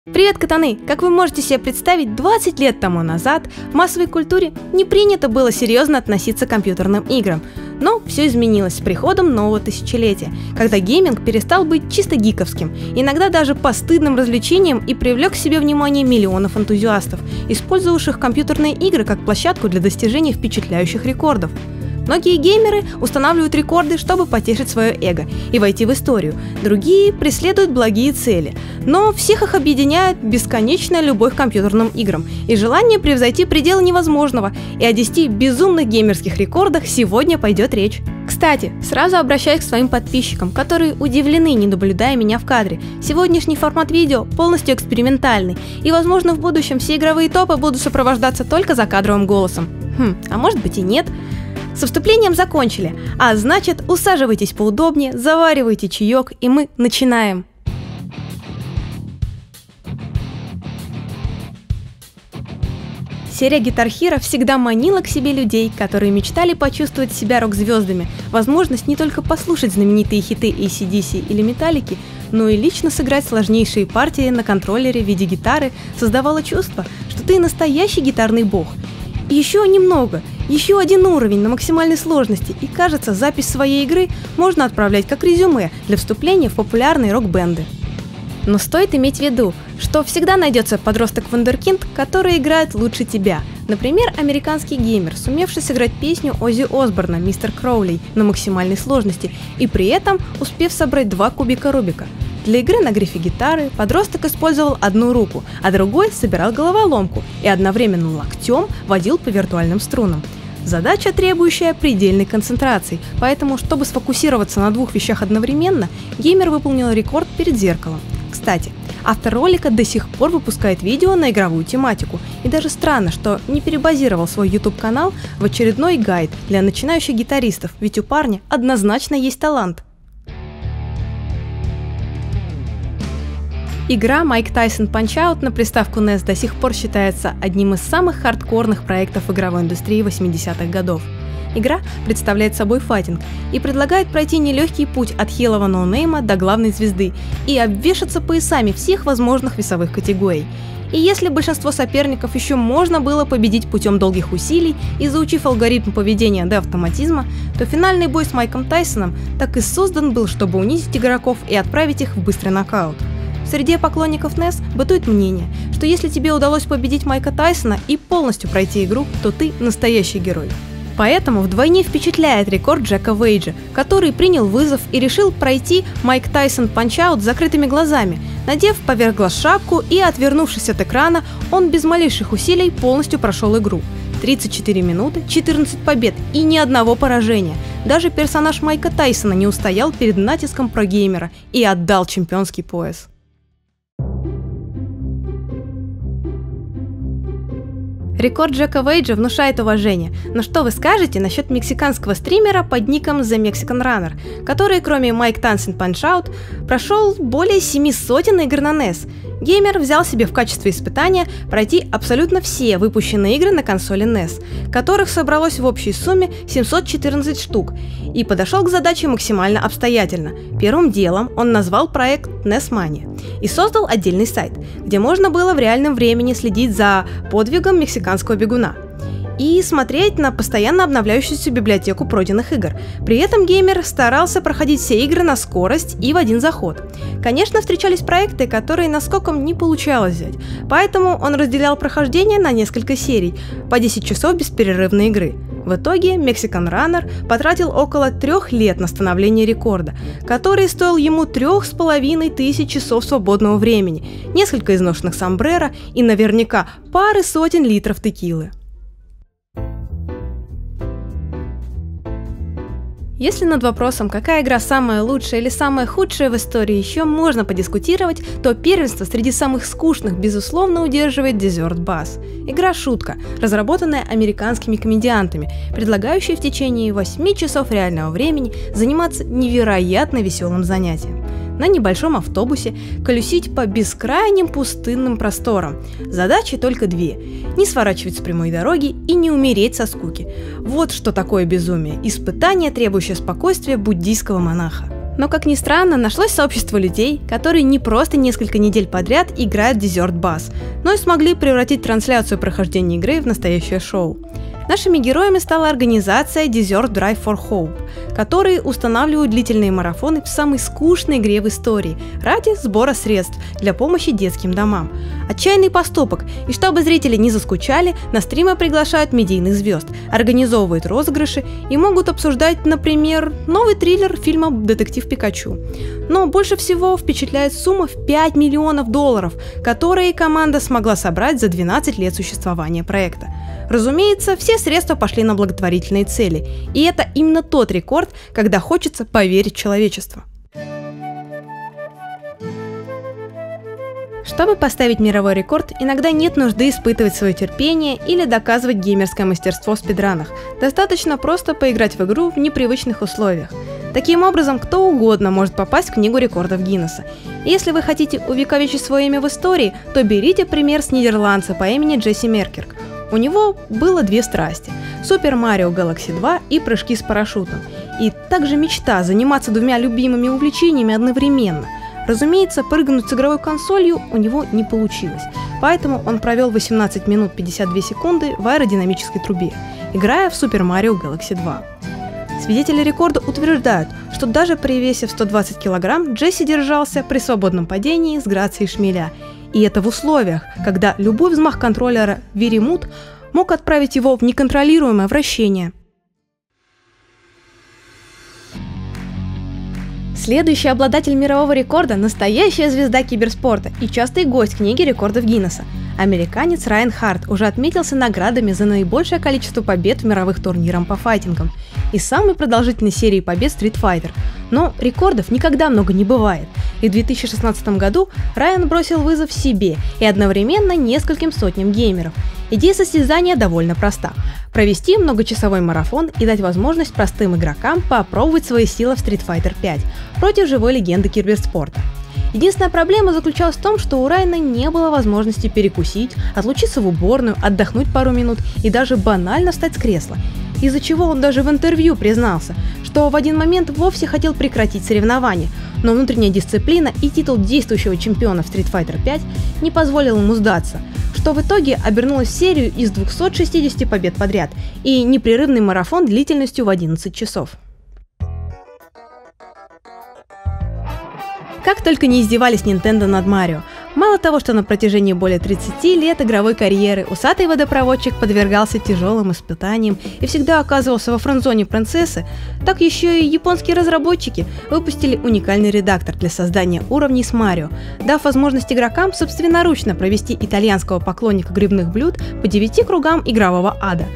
Привет, катаны! Как вы можете себе представить, 20 лет тому назад в массовой культуре не принято было серьезно относиться к компьютерным играм. Но все изменилось с приходом нового тысячелетия, когда гейминг перестал быть чисто гиковским, иногда даже постыдным развлечением, и привлек к себе внимание миллионов энтузиастов, использовавших компьютерные игры как площадку для достижения впечатляющих рекордов. Многие геймеры устанавливают рекорды, чтобы потешить свое эго и войти в историю. Другие преследуют благие цели. Но всех их объединяет бесконечная любовь к компьютерным играм и желание превзойти пределы невозможного. И о 10 безумных геймерских рекордах сегодня пойдет речь. Кстати, сразу обращаюсь к своим подписчикам, которые удивлены, не наблюдая меня в кадре. Сегодняшний формат видео полностью экспериментальный, и, возможно, в будущем все игровые топы будут сопровождаться только закадровым голосом. А может быть и нет. Со вступлением закончили, а значит, усаживайтесь поудобнее, заваривайте чаек, и мы начинаем. Серия Guitar Hero всегда манила к себе людей, которые мечтали почувствовать себя рок-звездами, возможность не только послушать знаменитые хиты AC/DC или Металлики, но и лично сыграть сложнейшие партии на контроллере в виде гитары создавало чувство, что ты настоящий гитарный бог. И еще немного, еще один уровень на максимальной сложности, и кажется, запись своей игры можно отправлять как резюме для вступления в популярные рок-бенды. Но стоит иметь в виду, что всегда найдется подросток-вундеркинд, который играет лучше тебя. Например, американский геймер, сумевший сыграть песню Оззи Осборна «Мистер Кроули» на максимальной сложности и при этом успев собрать 2 кубика Рубика. Для игры на грифе гитары подросток использовал одну руку, а другой собирал головоломку и одновременно локтем водил по виртуальным струнам. Задача, требующая предельной концентрации, поэтому, чтобы сфокусироваться на 2 вещах одновременно, геймер выполнил рекорд перед зеркалом. Кстати, автор ролика до сих пор выпускает видео на игровую тематику, и даже странно, что не перебазировал свой YouTube-канал в очередной гайд для начинающих гитаристов, ведь у парня однозначно есть талант. Игра Mike Tyson Punch-Out на приставку NES до сих пор считается одним из самых хардкорных проектов игровой индустрии 80-х годов. Игра представляет собой файтинг и предлагает пройти нелегкий путь от хилого ноунейма до главной звезды и обвешаться поясами всех возможных весовых категорий. И если большинство соперников еще можно было победить путем долгих усилий и заучив алгоритм поведения до автоматизма, то финальный бой с Майком Тайсоном так и создан был, чтобы унизить игроков и отправить их в быстрый нокаут. Среди поклонников NES бытует мнение, что если тебе удалось победить Майка Тайсона и полностью пройти игру, то ты настоящий герой. Поэтому вдвойне впечатляет рекорд Джека Вейджа, который принял вызов и решил пройти Майк Тайсон Punch-Out с закрытыми глазами. Надев поверх глаз шапку и отвернувшись от экрана, он без малейших усилий полностью прошел игру. 34 минуты, 14 побед и ни одного поражения. Даже персонаж Майка Тайсона не устоял перед натиском прогеймера и отдал чемпионский пояс. Рекорд Джека Вейджа внушает уважение, но что вы скажете насчет мексиканского стримера под ником The Mexican Runner, который, кроме Mike Tyson Punch-Out, прошел более 700 игр на NES? Геймер взял себе в качестве испытания пройти абсолютно все выпущенные игры на консоли NES, которых собралось в общей сумме 714 штук, и подошел к задаче максимально обстоятельно. Первым делом он назвал проект NES Mania и создал отдельный сайт, где можно было в реальном времени следить за подвигом мексиканского бегуна и смотреть на постоянно обновляющуюся библиотеку пройденных игр. При этом геймер старался проходить все игры на скорость и в один заход. Конечно, встречались проекты, которые наскоком не получалось взять, поэтому он разделял прохождение на несколько серий, по 10 часов бесперерывной игры. В итоге Mexican Runner потратил около 3 лет на становление рекорда, который стоил ему 3500 часов свободного времени, несколько изношенных сомбреро и наверняка пары сотен литров текилы. Если над вопросом, какая игра самая лучшая или самая худшая в истории, еще можно подискутировать, то первенство среди самых скучных, безусловно, удерживает Desert Bus. Игра-шутка, разработанная американскими комедиантами, предлагающая в течение 8 часов реального времени заниматься невероятно веселым занятием. На небольшом автобусе колесить по бескрайним пустынным просторам. Задачи только 2 – не сворачивать с прямой дороги и не умереть со скуки. Вот что такое безумие – испытание, требующее спокойствия буддийского монаха. Но, как ни странно, нашлось сообщество людей, которые не просто несколько недель подряд играют в Desert Bus, но и смогли превратить трансляцию прохождения игры в настоящее шоу. Нашими героями стала организация Desert Drive for Hope, которые устанавливают длительные марафоны в самой скучной игре в истории ради сбора средств для помощи детским домам. Отчаянный поступок, и чтобы зрители не заскучали, на стримы приглашают медийных звезд, организовывают розыгрыши и могут обсуждать, например, новый триллер фильма «Детектив Пикачу». Но больше всего впечатляет сумма в $5 миллионов, которые команда смогла собрать за 12 лет существования проекта. Разумеется, все средства пошли на благотворительные цели, и это именно тот рекорд, когда хочется поверить в человечество. Чтобы поставить мировой рекорд, иногда нет нужды испытывать свое терпение или доказывать геймерское мастерство в спидранах. Достаточно просто поиграть в игру в непривычных условиях. Таким образом, кто угодно может попасть в книгу рекордов Гиннесса. И если вы хотите увековечить свое имя в истории, то берите пример с нидерландца по имени Джесси Меркерк. У него было две страсти – Super Mario Galaxy 2 и прыжки с парашютом. И также мечта заниматься двумя любимыми увлечениями одновременно. Разумеется, прыгнуть с игровой консолью у него не получилось, поэтому он провел 18 минут 52 секунды в аэродинамической трубе, играя в Super Mario Galaxy 2. Свидетели рекорда утверждают, что даже при весе в 120 кг Джесси держался при свободном падении с грацией шмеля. И это в условиях, когда любой взмах контроллера Виримут мог отправить его в неконтролируемое вращение. Следующий обладатель мирового рекорда – настоящая звезда киберспорта и частый гость книги рекордов Гиннесса. Американец Райан Харт уже отметился наградами за наибольшее количество побед в мировых турнирах по файтингам и самой продолжительной серии побед Street Fighter. Но рекордов никогда много не бывает, и в 2016 году Райан бросил вызов себе и одновременно нескольким сотням геймеров. Идея состязания довольно проста – провести многочасовой марафон и дать возможность простым игрокам попробовать свои силы в Street Fighter 5 против живой легенды киберспорта. Единственная проблема заключалась в том, что у Райана не было возможности перекусить, отлучиться в уборную, отдохнуть пару минут и даже банально встать с кресла, из-за чего он даже в интервью признался, что в один момент вовсе хотел прекратить соревнования, но внутренняя дисциплина и титул действующего чемпиона в Street Fighter 5 не позволил ему сдаться, что в итоге обернулось в серию из 260 побед подряд и непрерывный марафон длительностью в 11 часов. Как только не издевались Nintendo над Марио. Мало того, что на протяжении более 30 лет игровой карьеры усатый водопроводчик подвергался тяжелым испытаниям и всегда оказывался во френд-зоне принцессы, так еще и японские разработчики выпустили уникальный редактор для создания уровней с Марио, дав возможность игрокам собственноручно провести итальянского поклонника грибных блюд по 9 кругам игрового ада.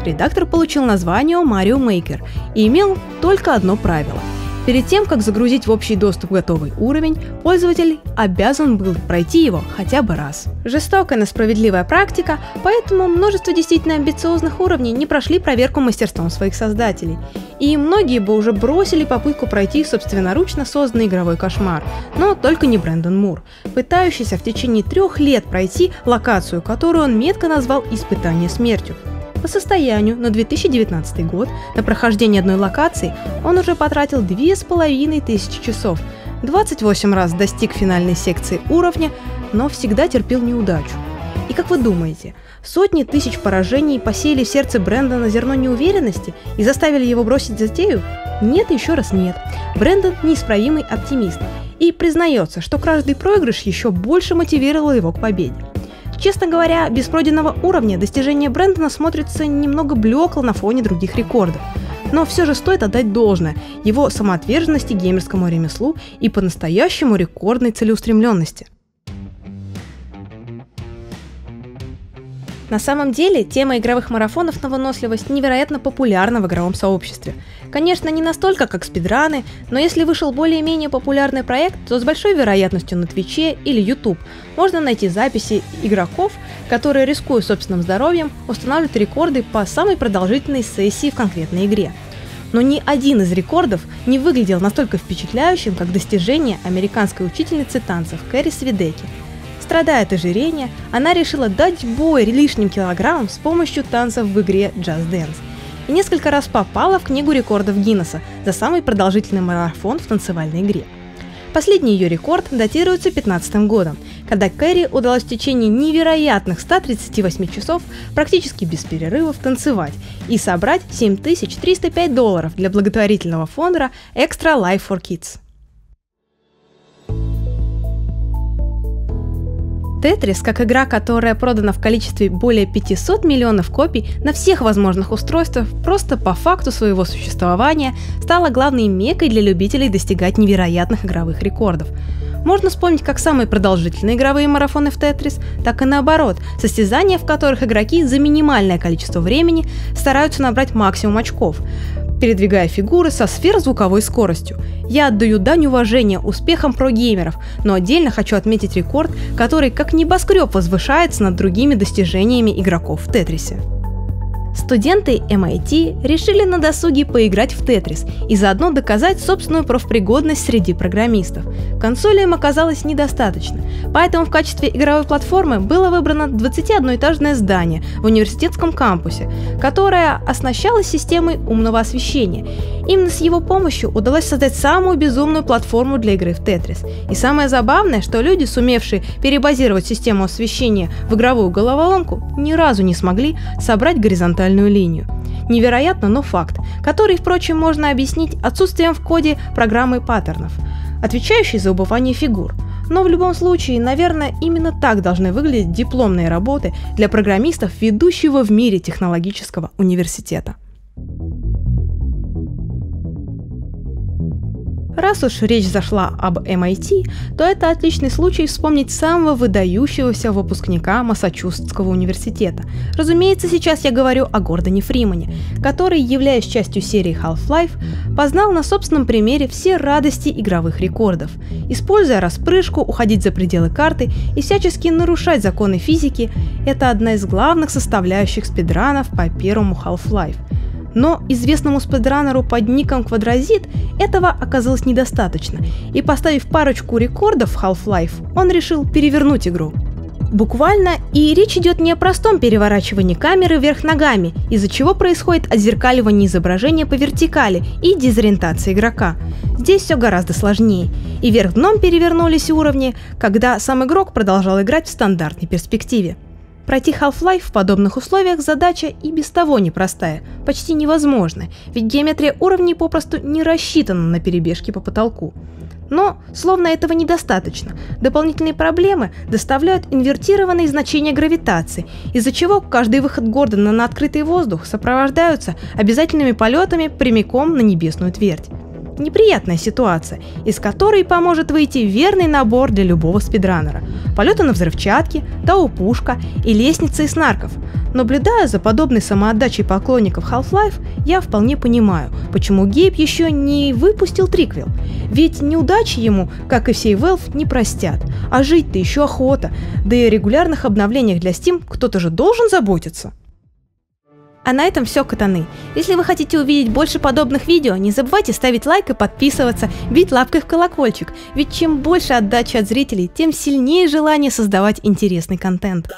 Редактор получил название Mario Maker и имел только одно правило. Перед тем, как загрузить в общий доступ готовый уровень, пользователь обязан был пройти его хотя бы раз. Жестокая, но справедливая практика, поэтому множество действительно амбициозных уровней не прошли проверку мастерством своих создателей. И многие бы уже бросили попытку пройти собственноручно созданный игровой кошмар, но только не Брэндон Мур, пытающийся в течение 3 лет пройти локацию, которую он метко назвал «Испытание смертью». По состоянию на 2019 год на прохождение одной локации он уже потратил 2500 часов, 28 раз достиг финальной секции уровня, но всегда терпел неудачу. И как вы думаете, сотни тысяч поражений посеяли в сердце Брэндона зерно неуверенности и заставили его бросить затею? Нет, еще раз нет. Брэндон неисправимый оптимист и признается, что каждый проигрыш еще больше мотивировал его к победе. Честно говоря, без пройденного уровня достижение Брэндона смотрится немного блекло на фоне других рекордов. Но все же стоит отдать должное его самоотверженности геймерскому ремеслу и по-настоящему рекордной целеустремленности. На самом деле, тема игровых марафонов на выносливость невероятно популярна в игровом сообществе. Конечно, не настолько, как спидраны, но если вышел более-менее популярный проект, то с большой вероятностью на Твиче или YouTube можно найти записи игроков, которые, рискуя собственным здоровьем, устанавливают рекорды по самой продолжительной сессии в конкретной игре. Но ни один из рекордов не выглядел настолько впечатляющим, как достижение американской учительницы танцев Кэрри Свидеки. Страдая от ожирения, она решила дать бой лишним килограммам с помощью танцев в игре Just Dance. и несколько раз попала в Книгу рекордов Гиннесса за самый продолжительный марафон в танцевальной игре. Последний ее рекорд датируется 2015 годом, когда Кэрри удалось в течение невероятных 138 часов практически без перерывов танцевать и собрать $7305 для благотворительного фонда Extra Life for Kids. Тетрис, как игра, которая продана в количестве более 500 миллионов копий на всех возможных устройствах, просто по факту своего существования стала главной меккой для любителей достигать невероятных игровых рекордов. Можно вспомнить как самые продолжительные игровые марафоны в Тетрис, так и наоборот, состязания, в которых игроки за минимальное количество времени стараются набрать максимум очков, передвигая фигуры со сверхзвуковой скоростью. Я отдаю дань уважения успехам прогеймеров, но отдельно хочу отметить рекорд, который как небоскреб возвышается над другими достижениями игроков в Тетрисе. Студенты MIT решили на досуге поиграть в Тетрис и заодно доказать собственную профпригодность среди программистов. Консоли им оказалось недостаточно, поэтому в качестве игровой платформы было выбрано 21-этажное здание в университетском кампусе, которое оснащалось системой умного освещения. Именно с его помощью удалось создать самую безумную платформу для игры в Тетрис. И самое забавное, что люди, сумевшие перебазировать систему освещения в игровую головоломку, ни разу не смогли собрать горизонтальную линию. Невероятно, но факт, который, впрочем, можно объяснить отсутствием в коде программы паттернов, отвечающей за убывание фигур. Но в любом случае, наверное, именно так должны выглядеть дипломные работы для программистов ведущего в мире технологического университета. Раз уж речь зашла об MIT, то это отличный случай вспомнить самого выдающегося выпускника Массачусетского университета. Разумеется, сейчас я говорю о Гордоне Фримане, который, являясь частью серии Half-Life, познал на собственном примере все радости игровых рекордов. Используя распрыжку, уходить за пределы карты и всячески нарушать законы физики – это одна из главных составляющих спидранов по первому Half-Life. Но известному спидранеру под ником Квадразит этого оказалось недостаточно, и поставив парочку рекордов в Half-Life, он решил перевернуть игру. Буквально, и речь идет не о простом переворачивании камеры вверх ногами, из-за чего происходит отзеркаливание изображения по вертикали и дезориентация игрока. Здесь все гораздо сложнее, и вверх дном перевернулись уровни, когда сам игрок продолжал играть в стандартной перспективе. Пройти Half-Life в подобных условиях задача и без того непростая, почти невозможная, ведь геометрия уровней попросту не рассчитана на перебежки по потолку. Но, словно этого недостаточно, дополнительные проблемы доставляют инвертированные значения гравитации, из-за чего каждый выход Гордона на открытый воздух сопровождаются обязательными полетами прямиком на небесную твердь. Неприятная ситуация, из которой поможет выйти верный набор для любого спидранера. Полеты на взрывчатке, тау-пушка и лестницы из нарков. Наблюдая за подобной самоотдачей поклонников Half-Life, я вполне понимаю, почему Гейб еще не выпустил триквел. Ведь неудачи ему, как и всей Valve, не простят. А жить-то еще охота, да и о регулярных обновлениях для Steam кто-то же должен заботиться. А на этом все, котаны. Если вы хотите увидеть больше подобных видео, не забывайте ставить лайк и подписываться, бить лапкой в колокольчик, ведь чем больше отдачи от зрителей, тем сильнее желание создавать интересный контент.